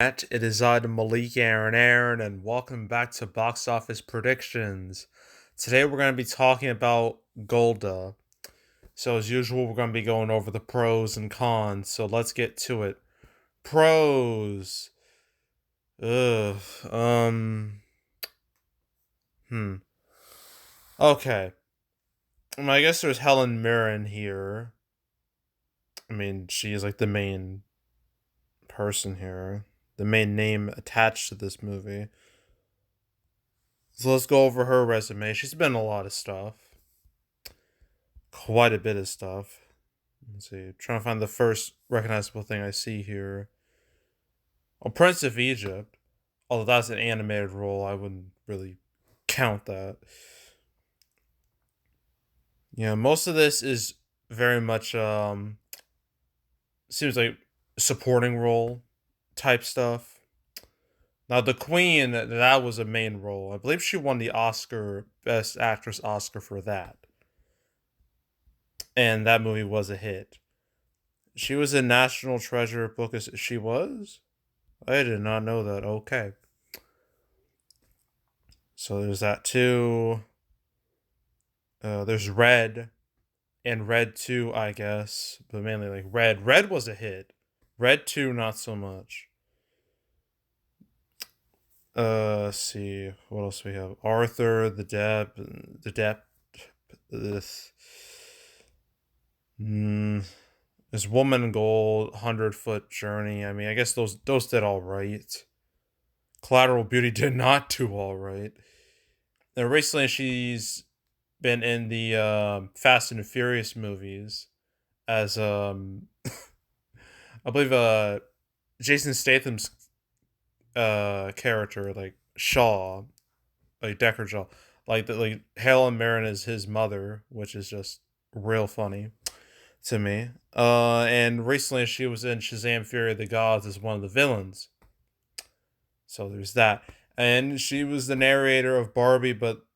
It is I, the Malik Aaron, and welcome back to Box Office Predictions. Today we're going to be talking about Golda. So as usual, we're going to be going over the pros and cons. So let's get to it. Pros. Ugh. Hmm. Okay. I guess there's Helen Mirren here. She is like the main person here, the main name attached to this movie. So let's go over her resume. She's been in a lot of stuff. Quite a bit of stuff. Let's see. Trying to find the first recognizable thing I see here. Oh, Prince of Egypt. Although that's an animated role, I wouldn't really count that. Yeah, most of this is very much seems like supporting role type stuff. Now the Queen, that was a main role. I believe she won the Oscar Best Actress Oscar for that. And that movie was a hit. She was a National Treasure book. She was? I did not know that. Okay. So there's that too. There's Red and Red 2, I guess. But mainly like Red. Red was a hit. Red 2, not so much. Let's see. What else we have? Arthur, the Depp. This. There's Woman Gold, 100-Foot Journey. I guess those did all right. Collateral Beauty did not do all right. And recently, she's been in the Fast and the Furious movies as I believe Jason Statham's character, like Shaw, like Deckard Shaw, like Helen Mirren is his mother, which is just real funny to me. And recently she was in Shazam: Fury of the Gods as one of the villains. So there's that. And she was the narrator of Barbie, but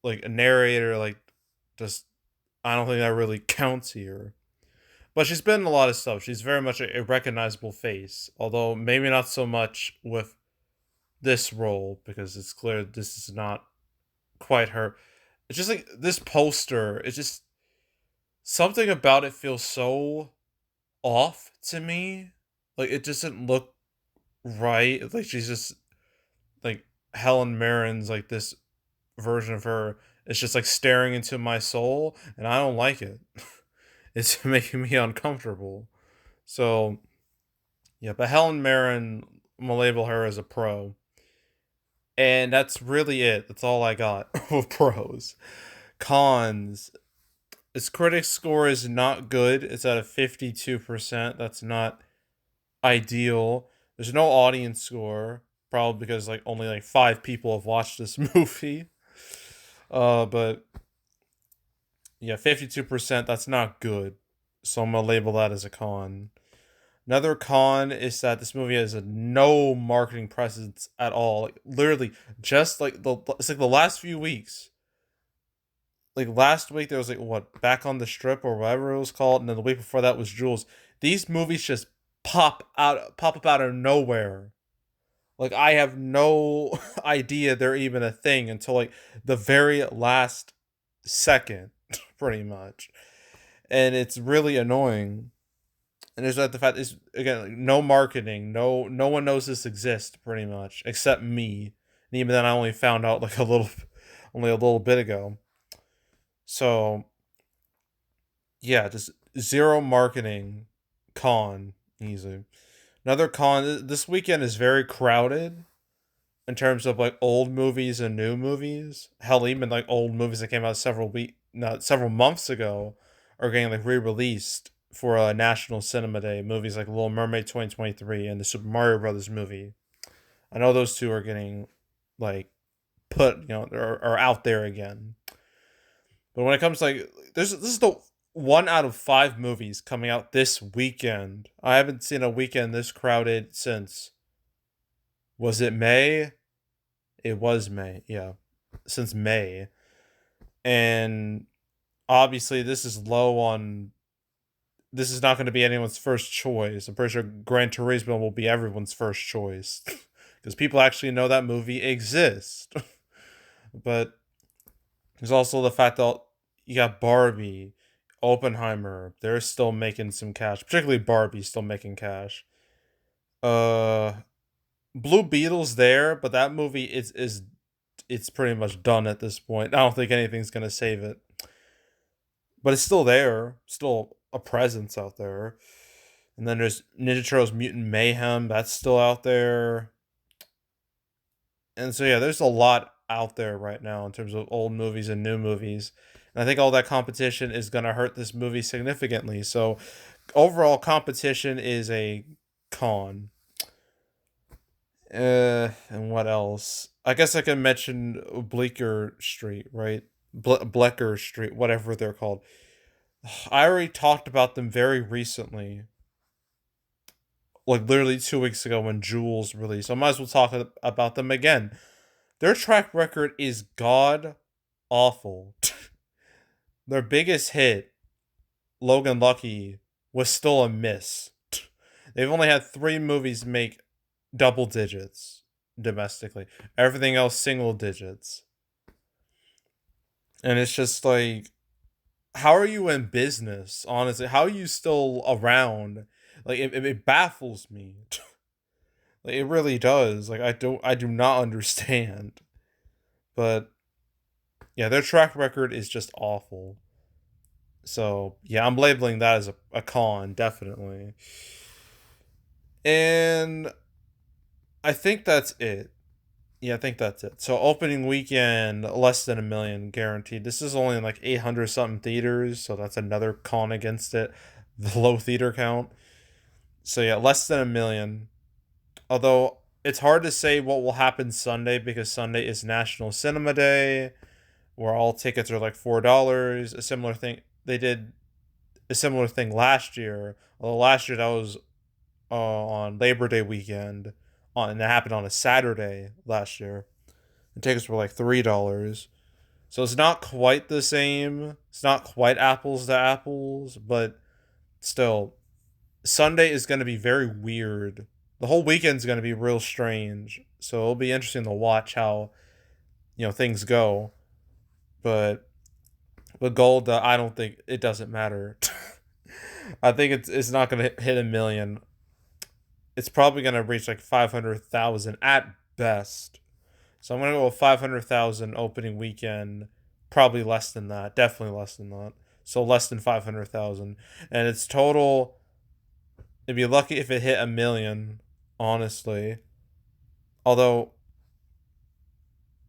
like a narrator, like just I don't think that really counts here. But she's been in a lot of stuff. She's very much a recognizable face, although maybe not so much with this role because it's clear this is not quite her. It's just like this poster. It's just something about it feels so off to me. Like it doesn't look right. Like she's just like Helen Mirren's like this version of her. It's just like staring into my soul, and I don't like it. It's making me uncomfortable. So yeah, but Helen Mirren, I'm gonna label her as a pro. And that's really it. That's all I got with pros. Cons. Its critic score is not good. It's at a 52%. That's not ideal. There's no audience score, probably because like only like 5 people have watched this movie. But yeah, 52%, that's not good. So I'm gonna label that as a con. Another con is that this movie has no marketing presence at all. Like literally, just like it's like the last few weeks. Like last week there was like what Back on the Strip or whatever it was called, and then the week before that was Jules. These movies just pop up out of nowhere. Like I have no idea they're even a thing until like the very last second, pretty much, and it's really annoying. And there's like the fact is again like, no marketing, no one knows this exists pretty much except me, and even then I only found out like only a little bit ago. So yeah, just zero marketing con easy. Another con this weekend is very crowded in terms of like old movies and new movies. Hell, even like old movies that came out not several months ago, are getting like re-released for a National Cinema Day. Movies like Little Mermaid 2023 and the Super Mario Brothers movie. I know those two are getting like put, are out there again. But when it comes to like this is the 1 out of 5 movies coming out this weekend. I haven't seen a weekend this crowded since, was it May? It was May, yeah. Since May. And obviously this is low on this is not going to be anyone's first choice. I'm pretty sure Gran Turismo will be everyone's first choice because people actually know that movie exists. But there's also the fact that you got Barbie, Oppenheimer. They're still making some cash. Particularly Barbie still making cash. Uh, Blue Beetle's there, but that movie is it's pretty much done at this point. I don't think anything's gonna save it, but it's still there, still a presence out there. And then there's Ninja Turtles Mutant Mayhem, that's still out there. And so yeah, there's a lot out there right now in terms of old movies and new movies. And I think all that competition is gonna hurt this movie significantly. So overall competition is a con. And what else? I guess I can mention Bleecker Street, right? Blecker Street, whatever they're called. I already talked about them very recently, like literally 2 weeks ago when Jules released. So I might as well talk about them again. Their track record is god awful. Their biggest hit, Logan Lucky, was still a miss. They've only had 3 movies make double digits domestically. Everything else single digits. And it's just like, how are you in business, honestly? How are you still around? Like it baffles me. Like it really does. Like I do not understand. But yeah, their track record is just awful. So yeah, I'm labeling that as a con, definitely. And I think that's it. Yeah, I think that's it. So opening weekend, less than a million guaranteed. This is only in like 800 something theaters, so that's another con against it. The low theater count. So yeah, less than a million. Although it's hard to say what will happen Sunday because Sunday is National Cinema Day, where all tickets are like $4. A similar thing they did a similar thing last year. Although last year that was on Labor Day weekend, and that happened on a Saturday last year. The tickets were like $3. So it's not quite the same. It's not quite apples to apples, but still, Sunday is going to be very weird. The whole weekend's going to be real strange. So it'll be interesting to watch how, things go. But Golda, I don't think it doesn't matter. I think it's not going to hit a million. It's probably going to reach like 500,000 at best. So I'm going to go with 500,000 opening weekend. Probably less than that. Definitely less than that. So less than 500,000. And its total, it'd be lucky if it hit a million, honestly. Although,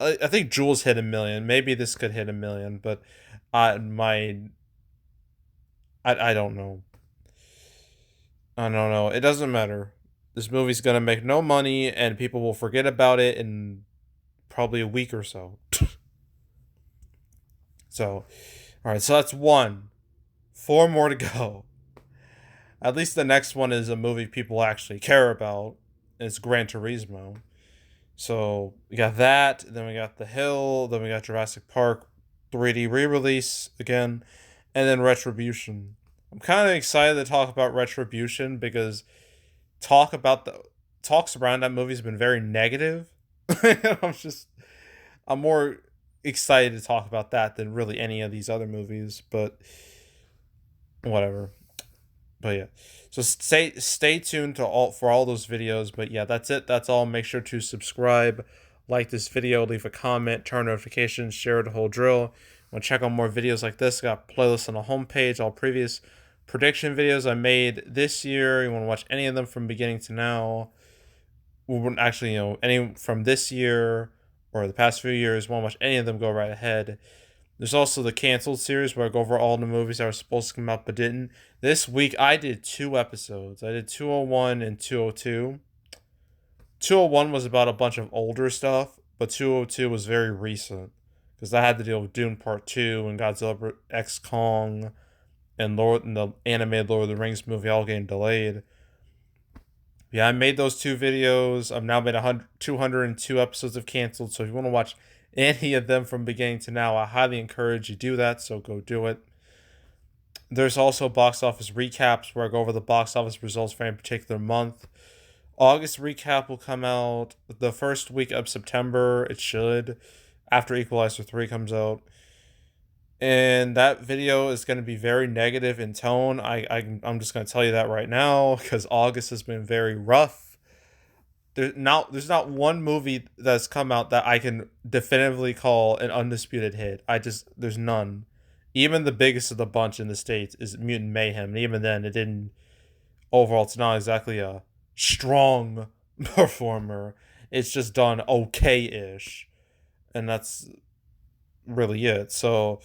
I think Jules hit a million. Maybe this could hit a million, but I my I don't know. I don't know. It doesn't matter. This movie's gonna make no money, and people will forget about it in probably a week or so. So, all right. So that's one. 4 more to go. At least the next one is a movie people actually care about. It's Gran Turismo. So we got that. Then we got The Hill. Then we got Jurassic Park 3D re-release again, and then Retribution. I'm kind of excited to talk about Retribution because talks around that movie has been very negative. I'm more excited to talk about that than really any of these other movies, but whatever. But yeah. So stay tuned to all those videos, but yeah, that's it. That's all. Make sure to subscribe, like this video, leave a comment, turn notifications, share the whole drill. Want to check out more videos like this? Got playlists on the homepage, all previous prediction videos I made this year. You want to watch any of them from beginning to now? Actually, any from this year or the past few years, want to watch any of them, go right ahead. There's also the canceled series where I go over all the movies that were supposed to come out but didn't. This week I did 2 episodes. I did 201 and 202. 201 was about a bunch of older stuff, but 202 was very recent because I had to deal with Dune Part 2 and Godzilla X Kong and the animated Lord of the Rings movie all getting delayed. Yeah, I made those 2 videos. I've now made 202 episodes of Canceled, so if you want to watch any of them from beginning to now, I highly encourage you do that, so go do it. There's also box office recaps where I go over the box office results for any particular month. August recap will come out the first week of September. It should, after Equalizer 3 comes out. And that video is going to be very negative in tone. I'm just going to tell you that right now because August has been very rough. There's not one movie that's come out that I can definitively call an undisputed hit. There's none. Even the biggest of the bunch in the States is Mutant Mayhem. And even then, it didn't, overall, it's not exactly a strong performer. It's just done okay ish. And that's really it. So,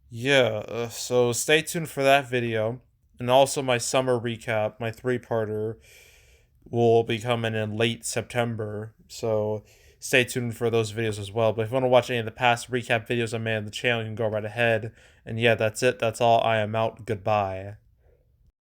yeah. So stay tuned for that video. And also my summer recap, my 3-parter, will be coming in late September. So stay tuned for those videos as well. But if you want to watch any of the past recap videos I made on the channel, you can go right ahead. And yeah, that's it. That's all. I am out. Goodbye.